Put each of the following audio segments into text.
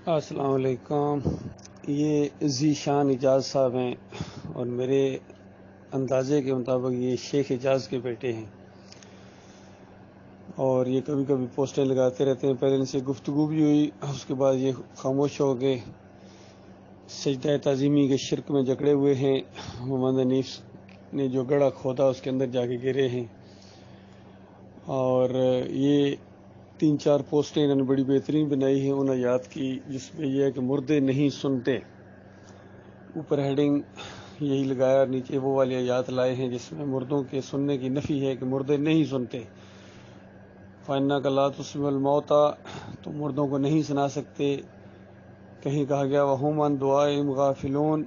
السلام علیکم. یہ ذیشان اجاز صاحب ہیں اور میرے اندازے کے مطابق یہ شیخ اجاز کے بیٹے ہیں، اور یہ کبھی کبھی پوسٹیں لگاتے رہتے ہیں. پہلے ان سے گفتگو بھی ہوئی، اس کے بعد یہ خاموش ہو گئے. سجدہ تعظیمی کے شرک میں جکڑے ہوئے ہیں. محمد حنیف نے جو گڑھا کھودا اس کے اندر جا کے گرے ہیں. اور یہ 3-4 پوسٹیں انہوں نے بڑی بہترین بنائی ہیں ان آیات کی، جس میں یہ ہے کہ مردے نہیں سنتے. اوپر ہیڈنگ یہی لگایا اور نیچے وہ والی آیات لائے ہیں جس میں مردوں کے سننے کی نفی ہے کہ مردے نہیں سنتے. فَإِنَّكَ لَا تُسْمِعُ الْمَوْتَىٰ، تو مردوں کو نہیں سنا سکتے. کہیں کہا گیا وَهُمْ عَنْ دُعَائِهِمْ غَافِلُونَ،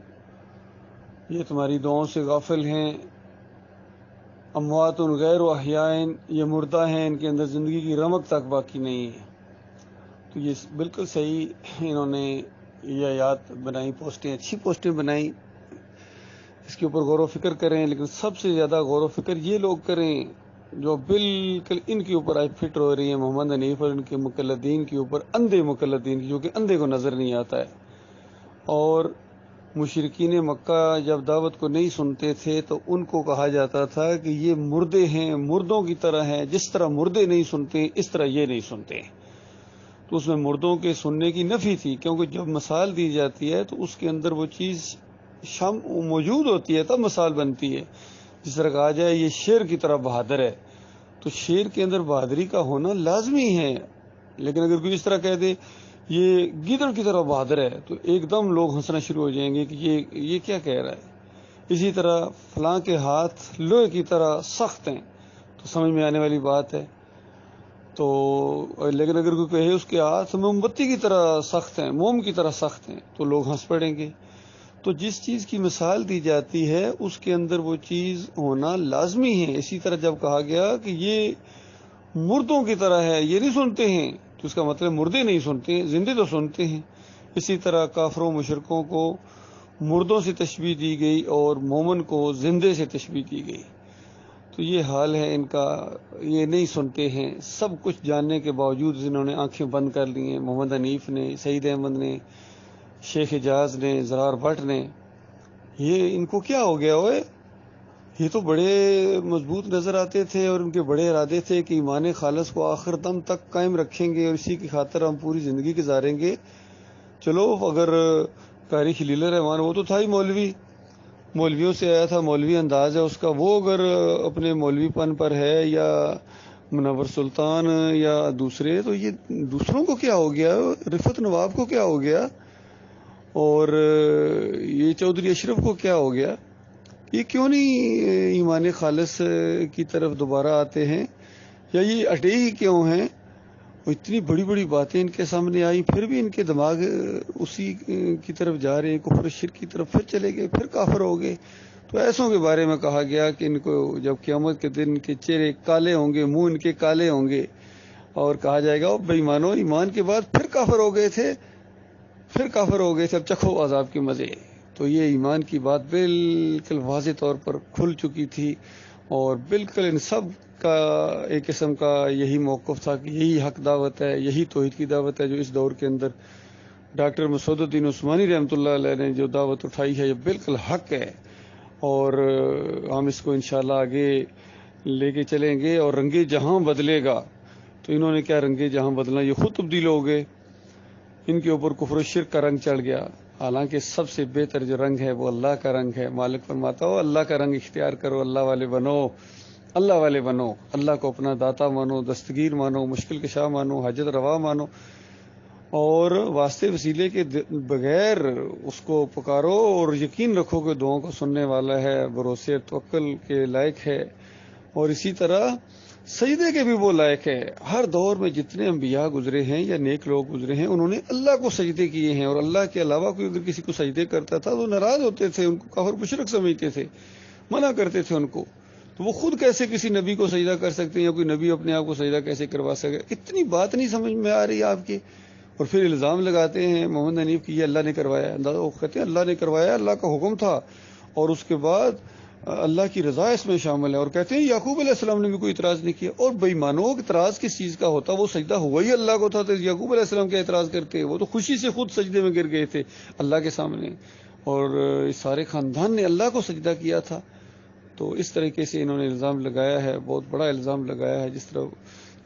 یہ تمہاری دعاؤں سے غافل ہیں. اموات غیر احیاء، یہ مردہ ہیں، ان کے اندر زندگی کی رمق تک باقی نہیں ہے. تو یہ بالکل صحیح انہوں نے یہ آیات بنائی، پوسٹیں اچھی پوسٹیں بنائی. اس کے اوپر غور و فکر کریں، لیکن سب سے زیادہ غور و فکر یہ لوگ کریں جو بالکل ان کے اوپر آج فٹ ہو رہی ہیں، محمد حنیف اور ان کے مقلدین کے اوپر، اندھے مقلدین کی، جو کہ اندھے کو نظر نہیں آتا ہے. اور مشرکین مکہ جب دعوت کو نہیں سنتے تھے تو ان کو کہا جاتا تھا کہ یہ مردے ہیں، مردوں کی طرح ہیں، جس طرح مردے نہیں سنتے اس طرح یہ نہیں سنتے. تو اس میں مردوں کے سننے کی نفی تھی، کیونکہ جب مثال دی جاتی ہے تو اس کے اندر وہ چیز موجود ہوتی ہے تب مثال بنتی ہے. جس طرح کہا جائے یہ شیر کی طرح بہادر ہے، تو شیر کے اندر بہادری کا ہونا لازمی ہے. لیکن اگر کوئی اس طرح کہہ دے یہ گیدڑ کی طرح بہادر ہے تو ایک دم لوگ ہنسنا شروع ہو جائیں گے کہ یہ کیا کہہ رہا ہے. اسی طرح فلاں کے ہاتھ لوہے کی طرح سخت ہیں، تو سمجھ میں آنے والی بات ہے. تو لیکن اگر کوئی کہے اس کے ہاتھ موم بتی کی طرح سخت ہیں، موم کی طرح سخت ہیں، تو لوگ ہنس پڑیں گے. تو جس چیز کی مثال دی جاتی ہے اس کے اندر وہ چیز ہونا لازمی ہے. اسی طرح جب کہا گیا کہ یہ مردوں کی طرح ہے، یہ نہیں سنتے ہیں، تو اس کا مطلب مردے نہیں سنتے ہیں، زندے تو سنتے ہیں. اسی طرح کافروں مشرکوں کو مردوں سے تشبیہ دی گئی اور مومن کو زندے سے تشبیہ دی گئی. تو یہ حال ہے ان کا، یہ نہیں سنتے ہیں. سب کچھ جاننے کے باوجود انہوں نے آنکھیں بند کر لی ہیں. محمد حنیف نے، سعید احمد نے، شیخ اجاز نے، زرار بٹ نے. یہ ان کو کیا ہو گیا ہوئے؟ یہ تو بڑے مضبوط نظر آتے تھے اور ان کے بڑے ارادے تھے کہ ایمان خالص کو آخر دم تک قائم رکھیں گے اور اسی کی خاطر ہم پوری زندگی گزاریں گے. چلو اگر قاری خلیل الرحمان وہ تو تھا ہی مولوی، مولویوں سے آیا تھا، مولوی انداز ہے اس کا، وہ اگر اپنے مولوی پن پر ہے، یا منور سلطان یا دوسرے، تو یہ دوسروں کو کیا ہو گیا؟ رفعت نواب کو کیا ہو گیا؟ اور یہ چودھری اشرف کو کیا ہو گیا؟ یہ کیوں نہیں ایمان خالص کی طرف دوبارہ آتے ہیں؟ یا یہ اٹے ہی کیوں ہیں؟ اتنی بڑی بڑی باتیں ان کے سامنے آئی، پھر بھی ان کے دماغ اسی کی طرف جا رہے ہیں، کفر شرک کی طرف. پھر چلے گئے، پھر کافر ہو گئے. تو ایسوں کے بارے میں کہا گیا کہ ان کو جب قیامت کے دن کے چہرے کالے ہوں گے، منہ ان کے کالے ہوں گے، اور کہا جائے گا بے ایمانو، ایمان کے بعد پھر کافر ہو گئے تھے، اب چکھو عذاب کے مزے. تو یہ ایمان کی بات بالکل واضح طور پر کھل چکی تھی، اور بالکل ان سب کا ایک قسم کا یہی موقف تھا کہ یہی حق دعوت ہے، یہی توحید کی دعوت ہے جو اس دور کے اندر ڈاکٹر مسعود الدین عثمانی رحمۃ اللہ علیہ نے جو دعوت اٹھائی ہے، یہ بالکل حق ہے. اور ہم اس کو انشاءاللہ آگے لے کے چلیں گے. اور رنگ جہاں بدلے گا، تو انہوں نے کیا رنگ جہاں بدلنا، یہ خود تبدیل ہو گئے. ان کے اوپر کفر و شرک کا رنگ چڑھ گیا، حالانکہ سب سے بہتر جو رنگ ہے وہ اللہ کا رنگ ہے. مالک فرماتا ہو اللہ کا رنگ اختیار کرو، اللہ والے بنو، اللہ والے بنو، اللہ کو اپنا داتا مانو، دستگیر مانو، مشکل کشا مانو، حاجت روا مانو، اور واسطے وسیلے کے بغیر اس کو پکارو، اور یقین رکھو کہ دعاؤں کو سننے والا ہے، بھروسے توکل کے لائق ہے. اور اسی طرح سجدے کے بھی وہ لائق ہے. ہر دور میں جتنے انبیاء گزرے ہیں یا نیک لوگ گزرے ہیں، انہوں نے اللہ کو سجدے کیے ہیں، اور اللہ کے علاوہ کوئی اگر کسی کو سجدے کرتا تھا تو ناراض ہوتے تھے، ان کو کافر مشرک سمجھتے تھے، منع کرتے تھے ان کو. تو وہ خود کیسے کسی نبی کو سجدہ کر سکتے ہیں، یا کوئی نبی اپنے آپ کو سجدہ کیسے کروا سکے؟ اتنی بات نہیں سمجھ میں آ رہی آپ کی. اور پھر الزام لگاتے ہیں محمد حنیف کی یہ اللہ نے کروایا. وہ کہتے ہیں اللہ نے کروایا، اللہ کا حکم تھا، اور اس کے بعد اللہ کی رضا اس میں شامل ہے. اور کہتے ہیں یعقوب علیہ السلام نے بھی کوئی اعتراض نہیں کیا. اور بے ایمانوں اعتراض کس چیز کا ہوتا؟ وہ سجدہ ہوا ہی اللہ کو تھا، تو یعقوب علیہ السلام کیا اعتراض کرتے؟ وہ تو خوشی سے خود سجدے میں گر گئے تھے اللہ کے سامنے، اور اس سارے خاندان نے اللہ کو سجدہ کیا تھا. تو اس طریقے سے انہوں نے الزام لگایا ہے، بہت بڑا الزام لگایا ہے. جس طرح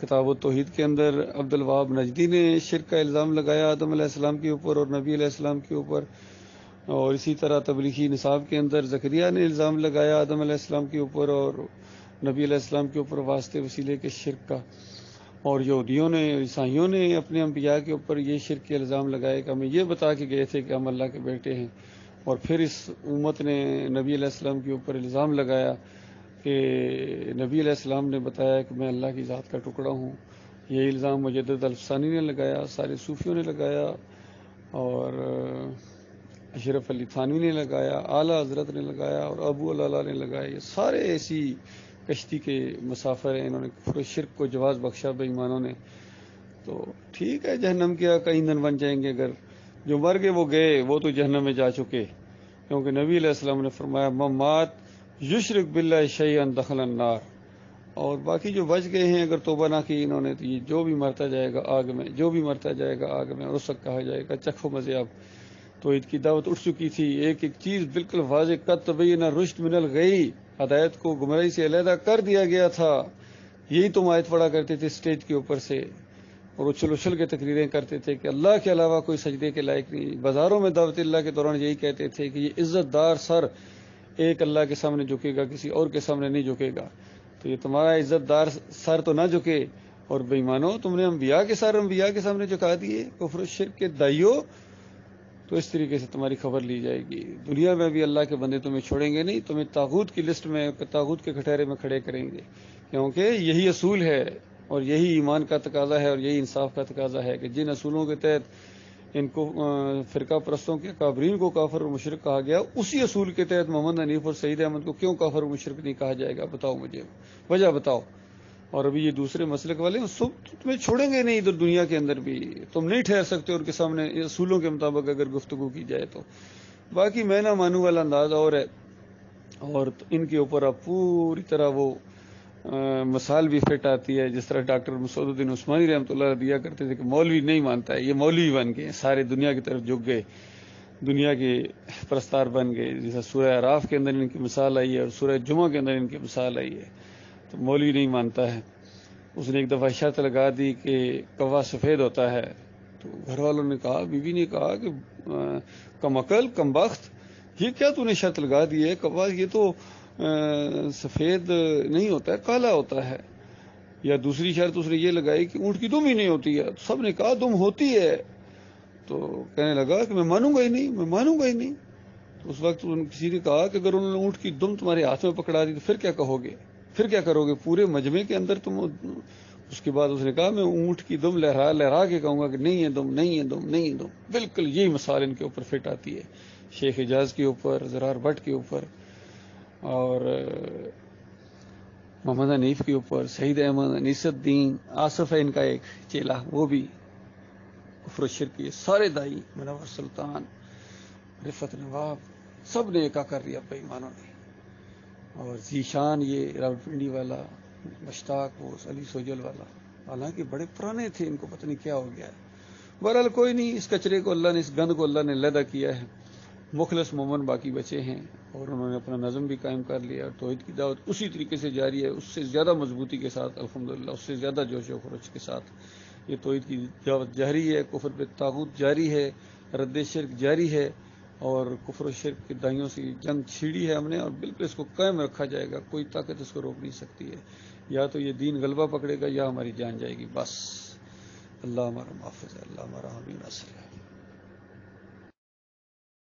کتاب التوحید کے اندر عبد الوہاب نجدی نے شرک کا الزام لگایا آدم علیہ السلام کے اوپر اور نبی علیہ السلام کے اوپر، اور اسی طرح تبلیغی نصاب کے اندر زکریا نے الزام لگایا آدم علیہ السلام کے اوپر اور نبی علیہ السلام کے اوپر واسطے وسیلے کے شرک کا. اور یہودیوں نے، عیسائیوں نے اپنے انبیاء کے اوپر یہ شرک کے الزام لگائے کہ ہمیں یہ بتا کے گئے تھے کہ ہم اللہ کے بیٹے ہیں. اور پھر اس امت نے نبی علیہ السلام کے اوپر الزام لگایا کہ نبی علیہ السلام نے بتایا کہ میں اللہ کی ذات کا ٹکڑا ہوں. یہ الزام مجدد الفسانی نے لگایا، سارے صوفیوں نے لگایا، اور اشرف علی تھانوی نے لگایا، اعلیٰ حضرت نے لگایا، اور ابو العلا نے لگایا. یہ سارے ایسی کشتی کے مسافر ہیں. انہوں نے کفر و شرک کو جواز بخشا بے ایمانوں نے. تو ٹھیک ہے، جہنم کیا کئی دن بن جائیں گے، اگر جو مر گئے وہ گئے، وہ تو جہنم میں جا چکے. کیونکہ نبی علیہ السلام نے فرمایا ممات یشرک باللہ شیئا دخل النار. اور باقی جو بچ گئے ہیں اگر توبہ نہ کی انہوں نے، تو یہ جو بھی مرتا جائے گا آگ میں، جو بھی مرتا جائے گا آگ میں. اور اس وقت کہا جائے گا چکھو مزے اب. توحید کی دعوت اٹھ چکی تھی، ایک ایک چیز بالکل واضح، قد تبین الرشد من الغی، ہدایت کو گمراہی سے علیحدہ کر دیا گیا تھا. یہی تم آیت پڑھا کرتے تھے اسٹیج کے اوپر سے، اور اچھل اچھل کے تقریریں کرتے تھے کہ اللہ کے علاوہ کوئی سجدے کے لائق نہیں. بازاروں میں دعوت اللہ کے دوران یہی کہتے تھے کہ یہ عزت دار سر ایک اللہ کے سامنے جھکے گا، کسی اور کے سامنے نہیں جھکے گا. تو یہ تمہارا عزت دار سر تو نہ جھکے. اور بے ایمانو، تم نے انبیاء کے سر انبیاء کے سامنے جھکا دیے، کفر و شرک کے دائیو. تو اس طریقے سے تمہاری خبر لی جائے گی. دنیا میں بھی اللہ کے بندے تمہیں چھوڑیں گے نہیں، تمہیں طاغوت کی لسٹ میں، طاغوت کے کٹہرے میں کھڑے کریں گے. کیونکہ یہی اصول ہے اور یہی ایمان کا تقاضا ہے اور یہی انصاف کا تقاضا ہے کہ جن اصولوں کے تحت ان کو فرقہ پرستوں کے کافرین کو کافر اور مشرک کہا گیا، اسی اصول کے تحت محمد حنیف اور سعید احمد کو کیوں کافر اور مشرک نہیں کہا جائے گا؟ بتاؤ مجھے، وجہ بتاؤ. اور ابھی یہ دوسرے مسلک والے تمہیں چھوڑیں گے نہیں ادھر دنیا کے اندر بھی، تم نہیں ٹھہر سکتے ان کے سامنے اصولوں کے مطابق اگر گفتگو کی جائے تو. باقی میں نہ مانوں والا انداز اور ہے، اور ان کے اوپر اب پوری طرح وہ مثال بھی فٹ آتی ہے. جس طرح ڈاکٹر مسعود الدین عثمانی رحمۃ اللہ دیا کرتے تھے کہ مولوی نہیں مانتا ہے، یہ مولوی بن گئے، سارے دنیا کی طرف جھک گئے، دنیا کے پرستار بن گئے. جیسا سورہ اعراف کے اندر ان کی مثال آئی ہے اور سورہ جمعہ کے اندر ان کی مثال آئی ہے. تو مولوی نہیں مانتا ہے. اس نے ایک دفعہ شرط لگا دی کہ کوا سفید ہوتا ہے. تو گھر والوں نے کہا، بیوی نے کہا کہ کم عقل کم بخت، یہ کیا تو نے شرط لگا دی ہے؟ کوا یہ تو سفید نہیں ہوتا ہے، کالا ہوتا ہے. یا دوسری شرط اس نے یہ لگائی کہ اونٹ کی دم ہی نہیں ہوتی ہے. سب نے کہا دم ہوتی ہے. تو کہنے لگا کہ میں مانوں گا ہی نہیں، میں مانوں گا ہی نہیں. تو اس وقت کسی نے کہا کہ اگر انہوں نے اونٹ کی دم تمہارے ہاتھ میں پکڑا دی تو پھر کیا کہو گے؟ پھر کیا کرو گے پورے مجمع کے اندر تم؟ اس کے بعد اس نے کہا میں اونٹ کی دم لہرا لہرا کے کہوں گا کہ نہیں ہے دم، نہیں ہے دم، نہیں ہے دم. بالکل یہی مثال ان کے اوپر فٹ آتی ہے، شیخ حجاز کے اوپر، زرار بٹ کے اوپر، اور محمد حنیف کے اوپر، سعید احمد، انیس الدین، آصف ہے ان کا ایک چیلا، وہ بھی کفر و شرک. یہ سارے دائی، منور سلطان، رفعت نواب، سب نے ایکا کر دیا بے ایمانوں نے. اور ذیشان یہ راولپنڈی والا، مشتاق وہ علی سوجل والا، حالانکہ بڑے پرانے تھے، ان کو پتہ نہیں کیا ہو گیا ہے. بہرحال کوئی نہیں، اس کچرے کو اللہ نے، اس گند کو اللہ نے علیحدہ کیا ہے. مخلص مومن باقی بچے ہیں اور انہوں نے اپنا نظم بھی قائم کر لیا. اور توحید کی دعوت اسی طریقے سے جاری ہے، اس سے زیادہ مضبوطی کے ساتھ الحمدللہ، اس سے زیادہ جوش و خروش کے ساتھ یہ توحید کی دعوت جاری ہے. کفر پہ طاغوت جاری ہے، رد شرک جاری ہے، اور کفر و شرک کے دائیوں سے جنگ چھیڑی ہے ہم نے، اور بالکل اس کو قائم رکھا جائے گا. کوئی طاقت اس کو روک نہیں سکتی ہے. یا تو یہ دین غلبہ پکڑے گا یا ہماری جان جائے گی. بس اللہ ہمارا محافظ ہے، اللہ ہمارا حامی ناصر ہے.